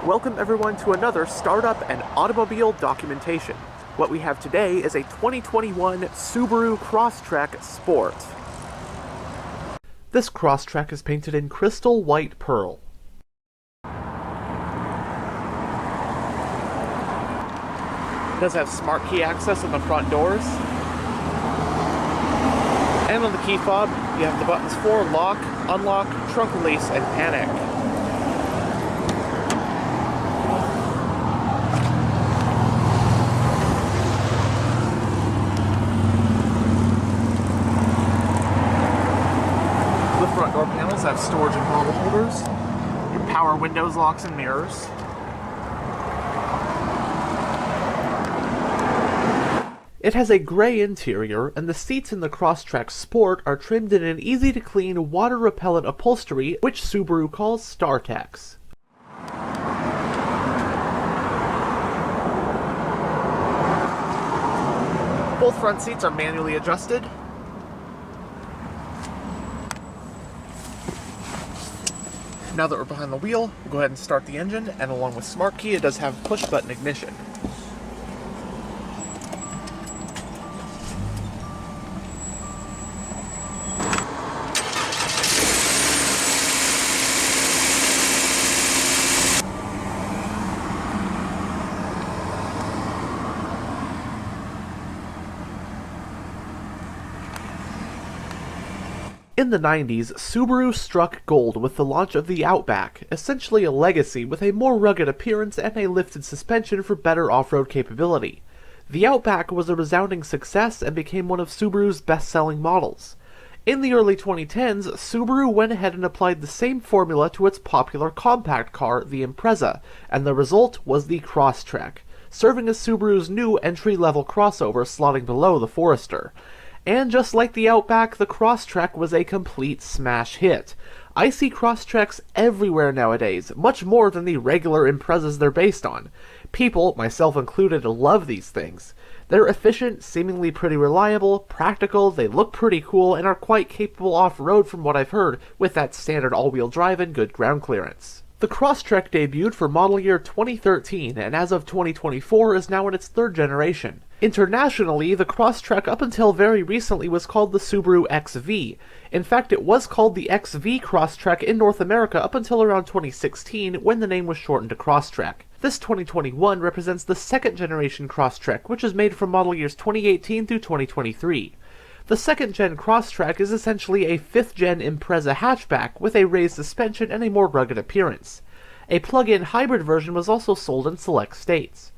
Welcome everyone to another startup and automobile documentation. What we have today is a 2021 Subaru Crosstrek Sport. This Crosstrek is painted in crystal white pearl. It does have smart key access on the front doors. And on the key fob, you have the buttons for lock, unlock, trunk release, and panic. The front door panels have storage and bottle holders, power windows, locks, and mirrors. It has a gray interior, and the seats in the Crosstrek Sport are trimmed in an easy-to-clean, water-repellent upholstery, which Subaru calls StarTex. Both front seats are manually adjusted. Now that we're behind the wheel, we'll go ahead and start the engine, and along with Smart Key, it does have push-button ignition. In the 90s, Subaru struck gold with the launch of the Outback, essentially a legacy with a more rugged appearance and a lifted suspension for better off-road capability. The Outback was a resounding success and became one of Subaru's best-selling models. In the early 2010s, Subaru went ahead and applied the same formula to its popular compact car, the Impreza, and the result was the Crosstrek, serving as Subaru's new entry-level crossover slotting below the Forester. And just like the Outback, the Crosstrek was a complete smash hit. I see Crosstreks everywhere nowadays, much more than the regular Imprezas they're based on. People, myself included, love these things. They're efficient, seemingly pretty reliable, practical, they look pretty cool, and are quite capable off-road from what I've heard, with that standard all-wheel drive and good ground clearance. The Crosstrek debuted for model year 2013, and as of 2024 is now in its third generation. Internationally, the Crosstrek up until very recently was called the Subaru XV. In fact, it was called the XV Crosstrek in North America up until around 2016, when the name was shortened to Crosstrek. This 2021 represents the second generation Crosstrek, which is made from model years 2018 through 2023. The second-gen Crosstrek is essentially a fifth-gen Impreza hatchback with a raised suspension and a more rugged appearance. A plug-in hybrid version was also sold in select states.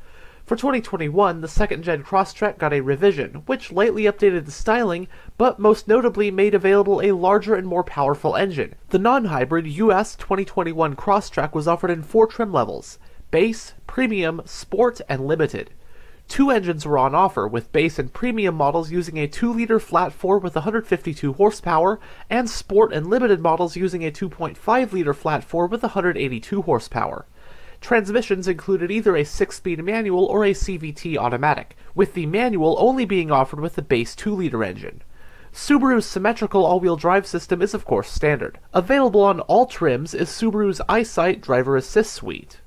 For 2021, the second-gen Crosstrek got a revision, which lightly updated the styling, but most notably made available a larger and more powerful engine. The non-hybrid US 2021 Crosstrek was offered in 4 trim levels: Base, Premium, Sport, and Limited. 2 engines were on offer, with base and premium models using a 2-liter flat-4 with 152 horsepower, and sport and limited models using a 2.5-liter flat-4 with 182 horsepower. Transmissions included either a 6-speed manual or a CVT automatic, with the manual only being offered with the base 2-liter engine. Subaru's symmetrical all-wheel drive system is of course standard. Available on all trims is Subaru's EyeSight Driver Assist Suite.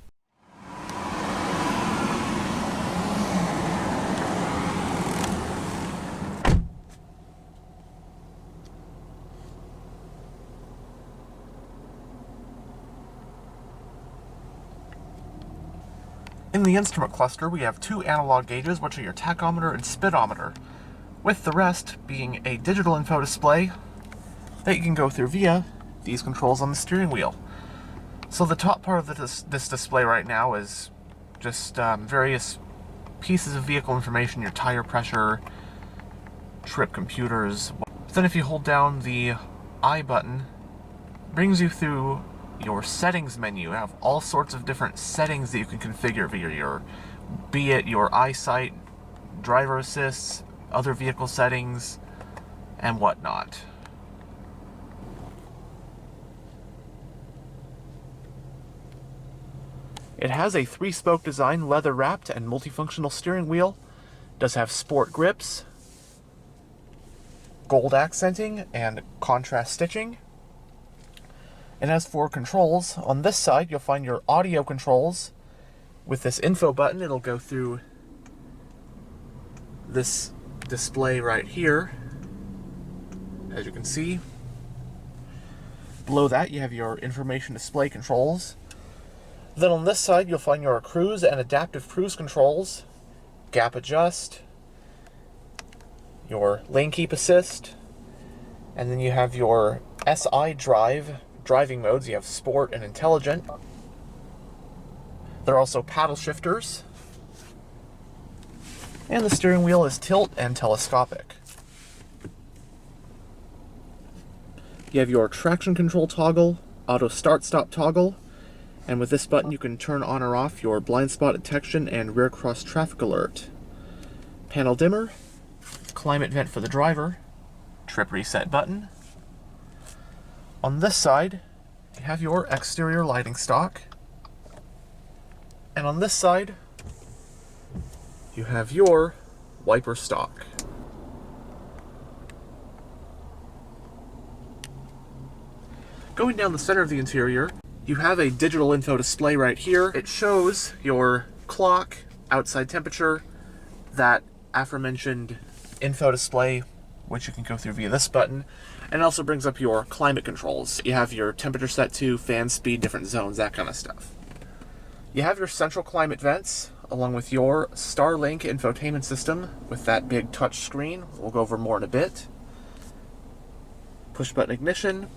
In the instrument cluster, we have 2 analog gauges, which are your tachometer and speedometer, with the rest being a digital info display that you can go through via these controls on the steering wheel. So the top part of this display right now is just various pieces of vehicle information, your tire pressure, trip computers. Then if you hold down the I button, it brings you through your settings menu. You have all sorts of different settings that you can configure via be it your EyeSight, driver assists, other vehicle settings, and whatnot. It has a 3-spoke design, leather-wrapped, and multifunctional steering wheel. It does have sport grips, gold accenting, and contrast stitching. And as for controls, on this side you'll find your audio controls. With this info button, it'll go through this display right here, as you can see. Below that you have your information display controls. Then on this side you'll find your cruise and adaptive cruise controls, gap adjust, your lane keep assist, and then you have your SI driving modes. You have sport and intelligent. There are also paddle shifters, and the steering wheel is tilt and telescopic. You have your traction control toggle, auto start-stop toggle, and with this button you can turn on or off your blind spot detection and rear cross traffic alert. Panel dimmer, climate vent for the driver, trip reset button. On this side, you have your exterior lighting stock. And on this side, you have your wiper stock. Going down the center of the interior, you have a digital info display right here. It shows your clock, outside temperature, that aforementioned info display, which you can go through via this button, and it also brings up your climate controls. You have your temperature set to, fan speed, different zones, that kind of stuff. You have your central climate vents, along with your Starlink infotainment system with that big touch screen. We'll go over more in a bit. Push button ignition.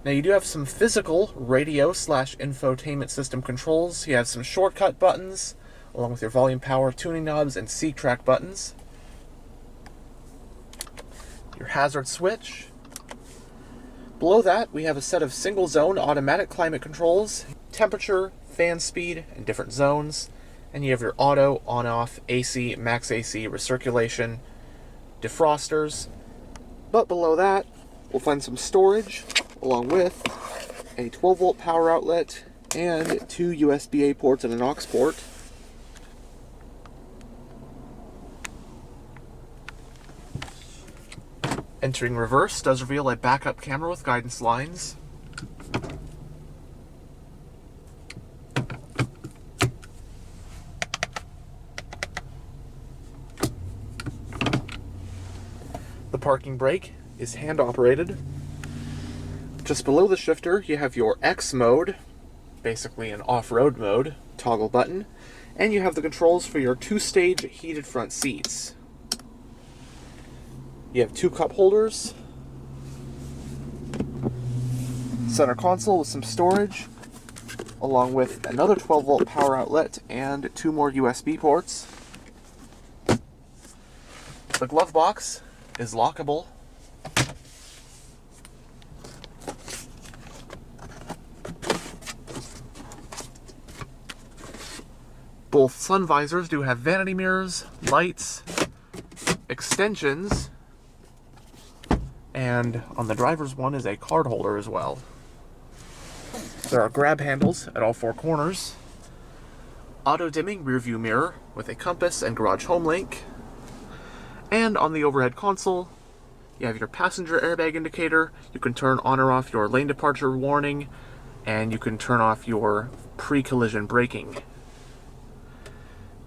Now you do have some physical radio / infotainment system controls. You have some shortcut buttons, along with your volume, power, tuning knobs, and seat track buttons. Your hazard switch. Below that, we have a set of single zone automatic climate controls, temperature, fan speed, and different zones. And you have your auto, on-off, AC, max AC, recirculation, defrosters. But below that, we'll find some storage, along with a 12-volt power outlet and 2 USB-A ports and an aux port. Entering reverse does reveal a backup camera with guidance lines. The parking brake is hand operated. Just below the shifter you have your X mode, basically an off-road mode, toggle button, and you have the controls for your 2-stage heated front seats. You have 2 cup holders, center console with some storage, along with another 12-volt power outlet and 2 more USB ports. The glove box is lockable. Both sun visors do have vanity mirrors, lights, extensions, and on the driver's one is a card holder as well. There are grab handles at all 4 corners, auto-dimming rearview mirror with a compass and garage home link, and on the overhead console, you have your passenger airbag indicator. You can turn on or off your lane departure warning, and you can turn off your pre-collision braking.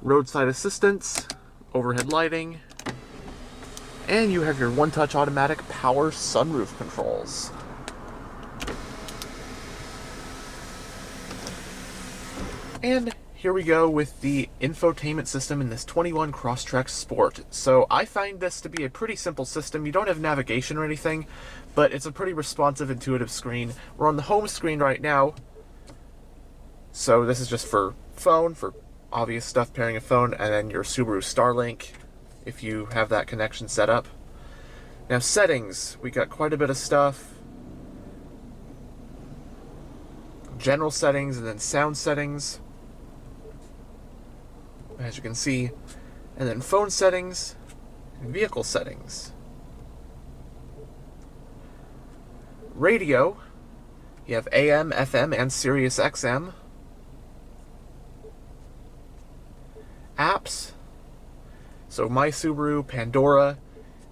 Roadside assistance, overhead lighting, and you have your one-touch automatic power sunroof controls. And here we go with the infotainment system in this 21 Crosstrek Sport. So I find this to be a pretty simple system. You don't have navigation or anything, but it's a pretty responsive, intuitive screen. We're on the home screen right now. So this is just for phone, for obvious stuff, pairing a phone, and then your Subaru Starlink, if you have that connection set up. Now settings, we got quite a bit of stuff. General settings and then sound settings, as you can see, and then phone settings and vehicle settings. Radio, you have AM, FM, and Sirius XM. Apps, so My Subaru, Pandora,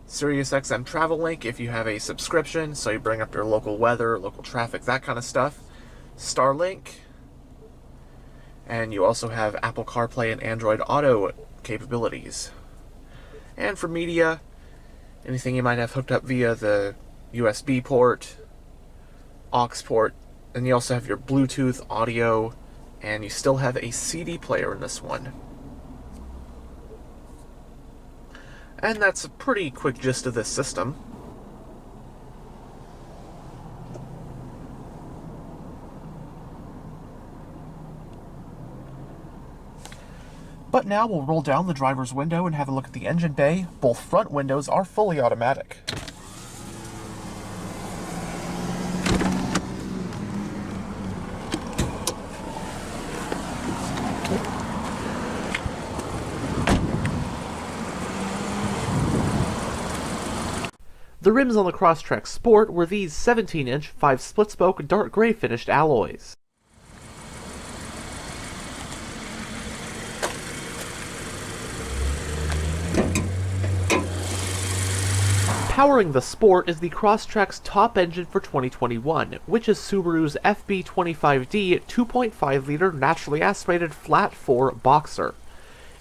SiriusXM Travel Link if you have a subscription, so you bring up your local weather, local traffic, that kind of stuff. Starlink. And you also have Apple CarPlay and Android Auto capabilities. And for media, anything you might have hooked up via the USB port, aux port, and you also have your Bluetooth audio, and you still have a CD player in this one. And that's a pretty quick gist of this system. But now we'll roll down the driver's window and have a look at the engine bay. Both front windows are fully automatic. The rims on the Crosstrek Sport were these 17-inch 5-split-spoke dark gray finished alloys. Powering the Sport is the Crosstrek's top engine for 2021, which is Subaru's FB25D 2.5-liter naturally aspirated flat-4 boxer.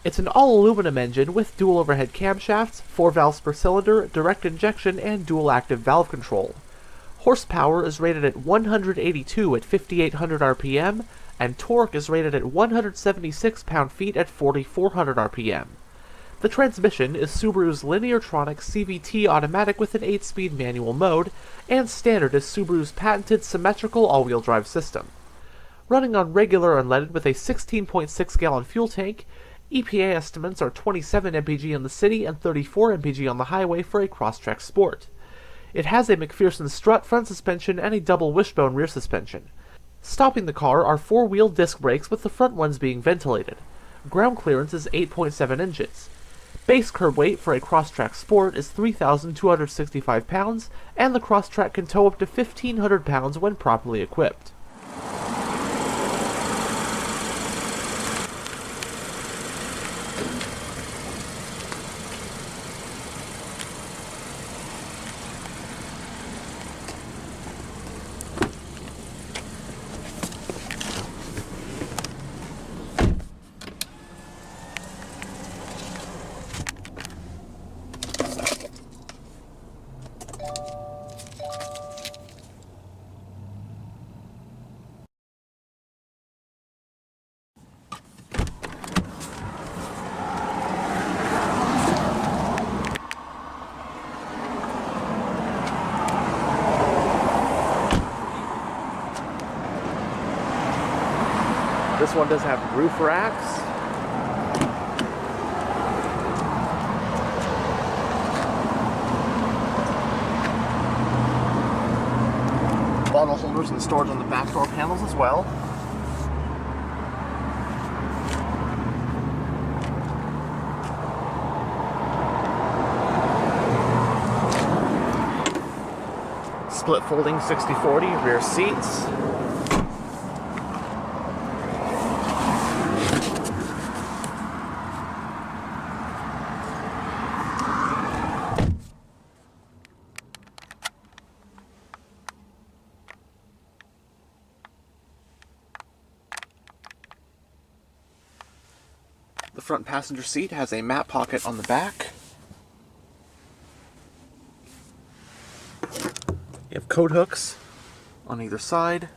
It's an all-aluminum engine with dual overhead camshafts, 4 valves per cylinder, direct injection, and dual active valve control. Horsepower is rated at 182 at 5,800 RPM, and torque is rated at 176 pound-feet at 4,400 RPM. The transmission is Subaru's Lineartronic CVT automatic with an 8-speed manual mode, and standard is Subaru's patented symmetrical all-wheel drive system. Running on regular unleaded with a 16.6-gallon fuel tank, EPA estimates are 27 mpg in the city and 34 mpg on the highway for a Crosstrek Sport. It has a McPherson strut front suspension and a double wishbone rear suspension. Stopping the car are 4-wheel disc brakes with the front ones being ventilated. Ground clearance is 8.7 inches. Base curb weight for a Crosstrek Sport is 3,265 pounds, and the Crosstrek can tow up to 1,500 pounds when properly equipped. This one does have roof racks. Bottle holders and storage on the back door panels as well. Split folding 60/40 rear seats. The front passenger seat has a map pocket on the back. You have coat hooks on either side.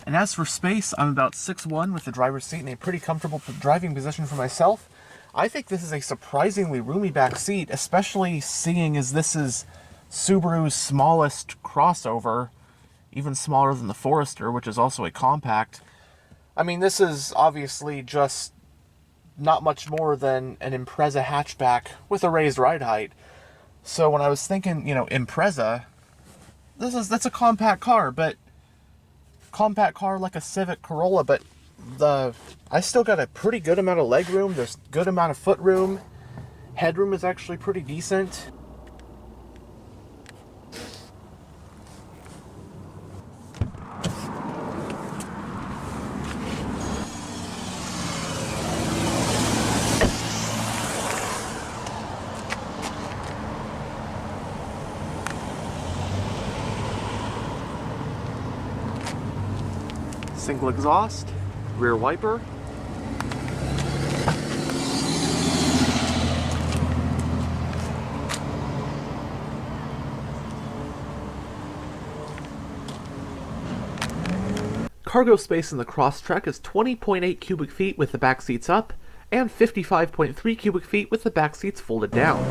And as for space, I'm about 6'1" with the driver's seat in a pretty comfortable driving position for myself. I think this is a surprisingly roomy back seat, especially seeing as this is Subaru's smallest crossover, even smaller than the Forester, which is also a compact. I mean, this is obviously just not much more than an Impreza hatchback with a raised ride height. So when I was thinking, you know, Impreza, that's a compact car, but compact car like a Civic Corolla, but I still got a pretty good amount of leg room. There's a good amount of foot room. Headroom is actually pretty decent. Single exhaust, rear wiper. Cargo space in the Crosstrek is 20.8 cubic feet with the back seats up, and 55.3 cubic feet with the back seats folded down.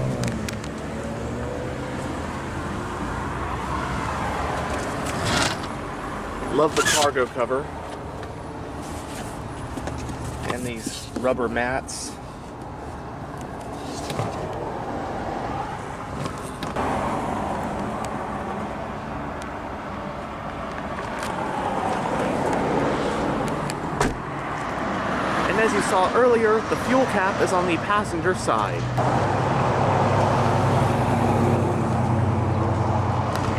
Love the cargo cover. And these rubber mats. And as you saw earlier, the fuel cap is on the passenger side.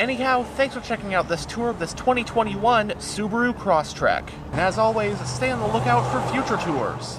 Anyhow, thanks for checking out this tour of this 2021 Subaru Crosstrek. And as always, stay on the lookout for future tours.